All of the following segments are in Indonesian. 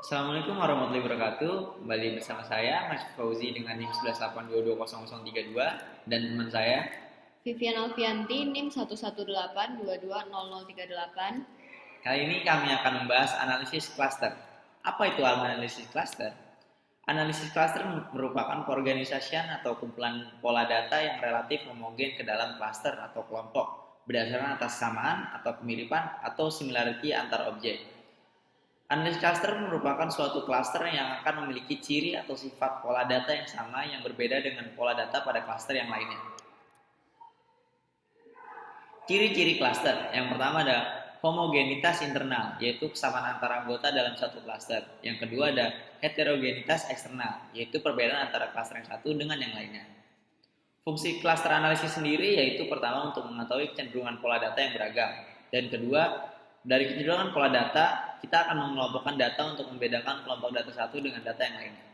Assalamualaikum warahmatullahi wabarakatuh. Kembali bersama saya Mas Fauzi dengan NIM 188220032 dan teman saya. Vivian Alfianti, NIM 11822200038. Kali ini kami akan membahas analisis cluster. Apa itu analisis cluster? Analisis cluster merupakan peorganisasian atau kumpulan pola data yang relatif homogen ke dalam cluster atau kelompok berdasarkan atas kesamaan atau kemiripan atau similarity antar objek. Analisis cluster merupakan suatu cluster yang akan memiliki ciri atau sifat pola data yang sama yang berbeda dengan pola data pada cluster yang lainnya. Ciri-ciri cluster yang pertama ada homogenitas internal, yaitu kesamaan antara anggota dalam satu cluster. Yang kedua ada heterogenitas eksternal, yaitu perbedaan antara cluster yang satu dengan yang lainnya. Fungsi cluster analisis sendiri yaitu pertama untuk mengetahui kecenderungan pola data yang beragam, dan kedua dari kecenderungan pola data kita akan mengelompokkan data untuk membedakan kelompok data satu dengan data yang lainnya.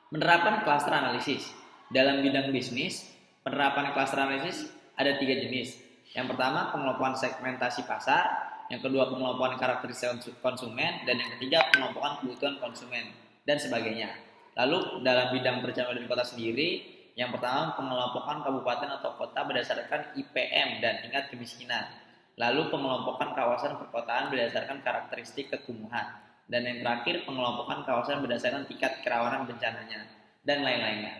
Penerapan cluster analisis dalam bidang bisnis, penerapan cluster analisis ada 3 jenis. Yang pertama pengelompokan segmentasi pasar, yang kedua pengelompokan karakteristik konsumen, dan yang ketiga pengelompokan kebutuhan konsumen dan sebagainya. Lalu dalam bidang perencanaan dan kota sendiri, yang pertama pengelompokan kabupaten atau kota berdasarkan IPM dan tingkat kemiskinan. Lalu pengelompokan kawasan perkotaan berdasarkan karakteristik kekumuhan. Dan yang terakhir pengelompokan kawasan berdasarkan tingkat kerawanan bencananya dan lain-lainnya.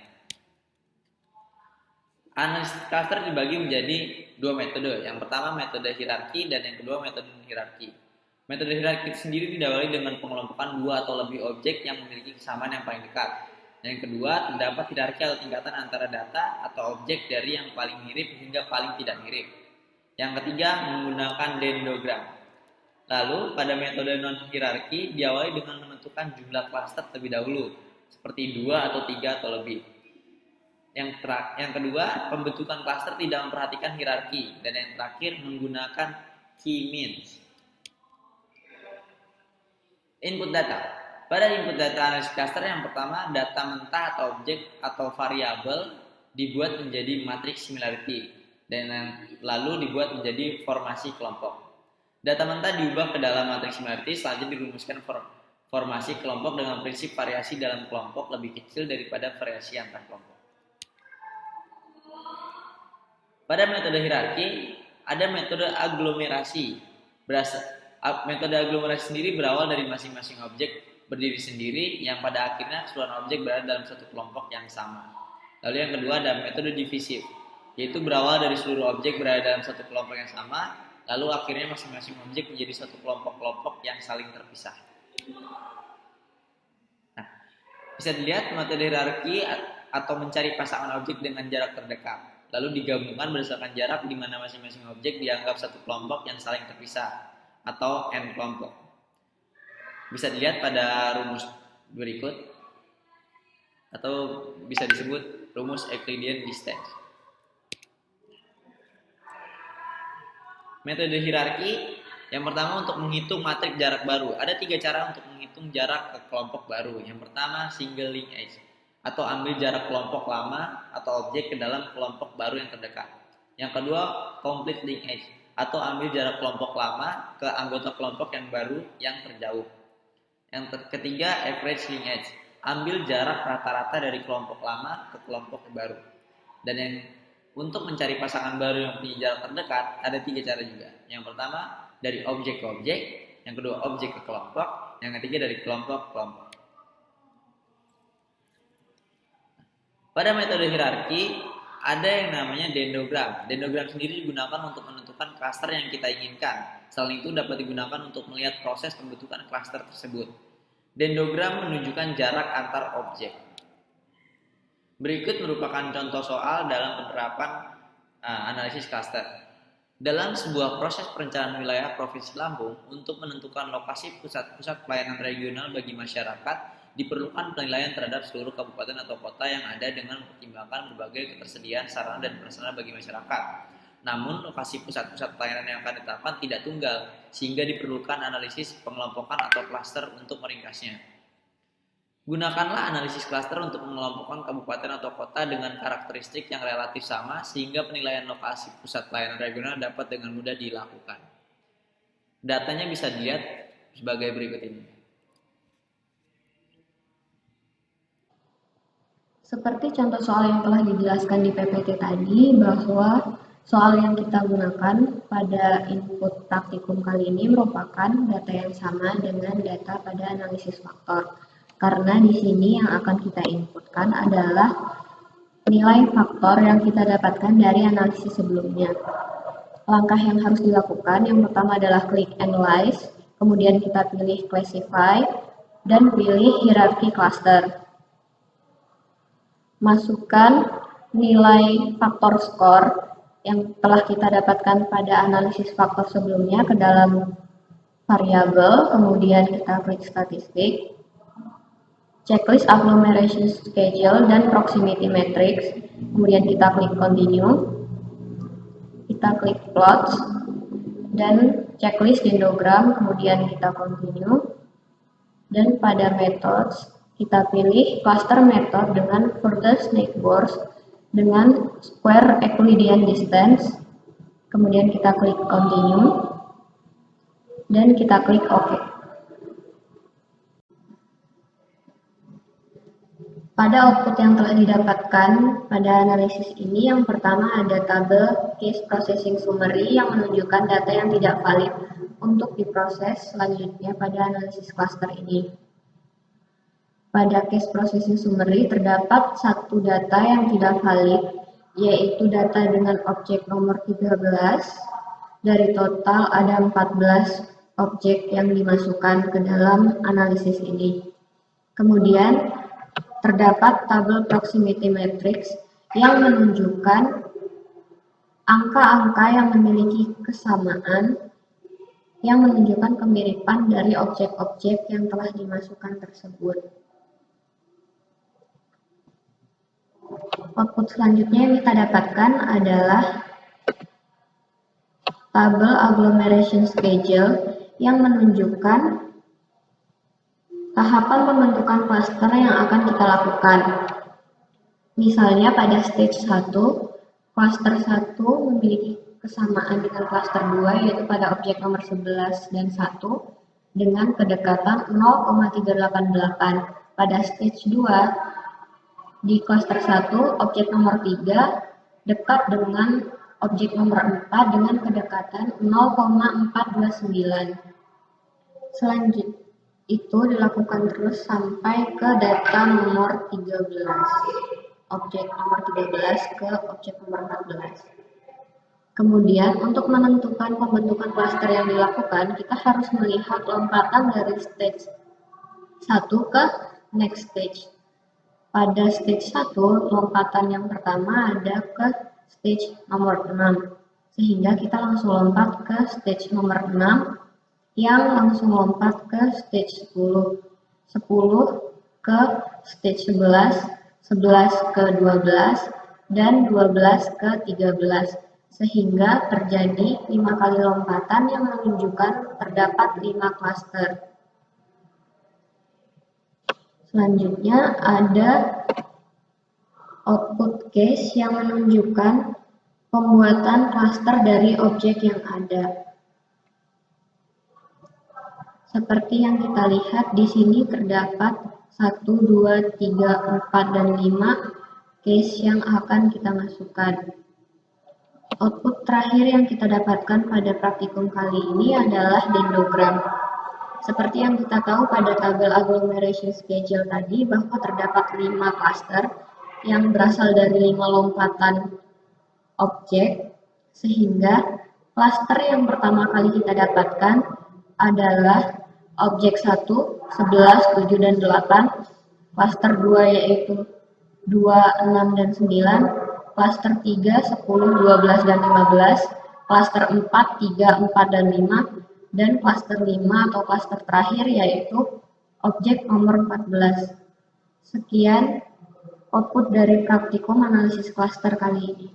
Analisis cluster dibagi menjadi 2 metode. Yang pertama metode hierarki dan yang kedua metode hierarki. Metode hierarki sendiri didahului dengan pengelompokan 2 atau lebih objek yang memiliki kesamaan yang paling dekat. Yang kedua, terdapat hierarki atau tingkatan antara data atau objek dari yang paling mirip hingga paling tidak mirip. Yang ketiga, menggunakan dendrogram. Lalu, pada metode non-hierarki diawali dengan menentukan jumlah klaster terlebih dahulu, seperti 2 atau 3 atau lebih. Yang kedua, pembentukan klaster tidak memperhatikan hierarki. Dan yang terakhir, menggunakan key means. Input data. Pada input data analisis cluster yang pertama, data mentah atau objek atau variabel dibuat menjadi matriks similarity dan lalu dibuat menjadi formasi kelompok. Data mentah diubah ke dalam matriks similarity, selanjutnya dirumuskan formasi kelompok dengan prinsip variasi dalam kelompok lebih kecil daripada variasi antar kelompok. Pada metode hierarki, ada metode aglomerasi. Metode aglomerasi sendiri berawal dari masing-masing objek berdiri sendiri yang pada akhirnya keseluruhan objek berada dalam satu kelompok yang sama. Lalu yang kedua ada metode divisif, yaitu berawal dari seluruh objek berada dalam satu kelompok yang sama, lalu akhirnya masing-masing objek menjadi satu kelompok-kelompok yang saling terpisah. Nah, bisa dilihat metode hierarki atau mencari pasangan objek dengan jarak terdekat, lalu digabungkan berdasarkan jarak di mana masing-masing objek dianggap satu kelompok yang saling terpisah atau n kelompok. Bisa dilihat pada rumus berikut atau bisa disebut rumus Euclidean distance. Metode hierarki yang pertama untuk menghitung matriks jarak baru. Ada 3 cara untuk menghitung jarak ke kelompok baru. Yang pertama single linkage atau ambil jarak kelompok lama atau objek ke dalam kelompok baru yang terdekat. Yang kedua complete linkage atau ambil jarak kelompok lama ke anggota kelompok yang baru yang terjauh. Yang ketiga average linkage, ambil jarak rata-rata dari kelompok lama ke kelompok baru. Dan yang untuk mencari pasangan baru yang punya jarak terdekat ada 3 cara juga. Yang pertama dari objek ke objek, yang kedua objek ke kelompok, yang ketiga dari kelompok ke kelompok. Pada metode hierarki ada yang namanya dendrogram. Dendrogram sendiri digunakan untuk menentukan klaster yang kita inginkan. Selain itu dapat digunakan untuk melihat proses pembentukan klaster tersebut. Dendrogram menunjukkan jarak antar objek. Berikut merupakan contoh soal dalam penerapan analisis klaster. Dalam sebuah proses perencanaan wilayah Provinsi Lampung untuk menentukan lokasi pusat-pusat pelayanan regional bagi masyarakat, diperlukan penilaian terhadap seluruh kabupaten atau kota yang ada dengan mempertimbangkan berbagai ketersediaan sarana dan prasarana bagi masyarakat. Namun, lokasi pusat-pusat pelayanan yang akan ditetapkan tidak tunggal, sehingga diperlukan analisis pengelompokan atau klaster untuk meringkasnya. Gunakanlah analisis klaster untuk mengelompokkan kabupaten atau kota dengan karakteristik yang relatif sama, sehingga penilaian lokasi pusat pelayanan regional dapat dengan mudah dilakukan. Datanya bisa dilihat sebagai berikut ini. Seperti contoh soal yang telah dijelaskan di PPT tadi, bahwa soal yang kita gunakan pada input praktikum kali ini merupakan data yang sama dengan data pada analisis faktor. Karena di sini yang akan kita inputkan adalah nilai faktor yang kita dapatkan dari analisis sebelumnya. Langkah yang harus dilakukan yang pertama adalah klik Analyze, kemudian kita pilih Classify, dan pilih Hierarchy Cluster. Masukkan nilai faktor skor yang telah kita dapatkan pada analisis faktor sebelumnya ke dalam variabel, kemudian kita klik statistik, checklist agglomeration schedule dan proximity matrix, kemudian kita klik continue, kita klik plots, dan checklist dendrogram, kemudian kita continue, dan pada methods kita pilih cluster method dengan furthest neighbors dengan square Euclidean distance, kemudian kita klik continue, dan kita klik OK. Pada output yang telah didapatkan pada analisis ini, yang pertama ada tabel case processing summary yang menunjukkan data yang tidak valid untuk diproses selanjutnya pada analisis cluster ini. Pada case processing summary terdapat satu data yang tidak valid, yaitu data dengan objek nomor 13. Dari total ada 14 objek yang dimasukkan ke dalam analisis ini. Kemudian terdapat tabel proximity matrix yang menunjukkan angka-angka yang memiliki kesamaan yang menunjukkan kemiripan dari objek-objek yang telah dimasukkan tersebut. Output selanjutnya yang kita dapatkan adalah tabel agglomeration schedule yang menunjukkan tahapan pembentukan klaster yang akan kita lakukan. Misalnya pada stage 1, klaster 1 memiliki kesamaan dengan klaster 2, yaitu pada objek nomor 11 dan 1 dengan kedekatan 0,388. Pada stage 2, di klaster 1, objek nomor 3 dekat dengan objek nomor 4 dengan kedekatan 0,429. Selanjutnya itu dilakukan terus sampai ke data nomor 13. Objek nomor 13 ke objek nomor 14. Kemudian untuk menentukan pembentukan klaster yang dilakukan, kita harus melihat lompatan dari stage 1 ke next stage. Pada stage 1, lompatan yang pertama ada ke stage nomor 6. Sehingga kita langsung lompat ke stage nomor 6 yang langsung lompat ke stage 10. 10 ke stage 11, 11 ke 12, dan 12 ke 13. Sehingga terjadi 5 kali lompatan yang menunjukkan terdapat 5 klaster. Selanjutnya ada output case yang menunjukkan pembuatan klaster dari objek yang ada. Seperti yang kita lihat di sini terdapat 1, 2, 3, 4, dan 5 case yang akan kita masukkan. Output terakhir yang kita dapatkan pada praktikum kali ini adalah dendrogram. Seperti yang kita tahu pada tabel agglomeration schedule tadi, bahwa terdapat 5 klaster yang berasal dari 5 lompatan objek, sehingga klaster yang pertama kali kita dapatkan adalah objek 1, 11, 7, dan 8, klaster 2 yaitu 2, 6, dan 9, klaster 3, 10, 12, dan 15, klaster 4, 3, 4, dan 5, dan klaster 5 atau klaster terakhir yaitu objek nomor 14. Sekian output dari praktikum analisis klaster kali ini.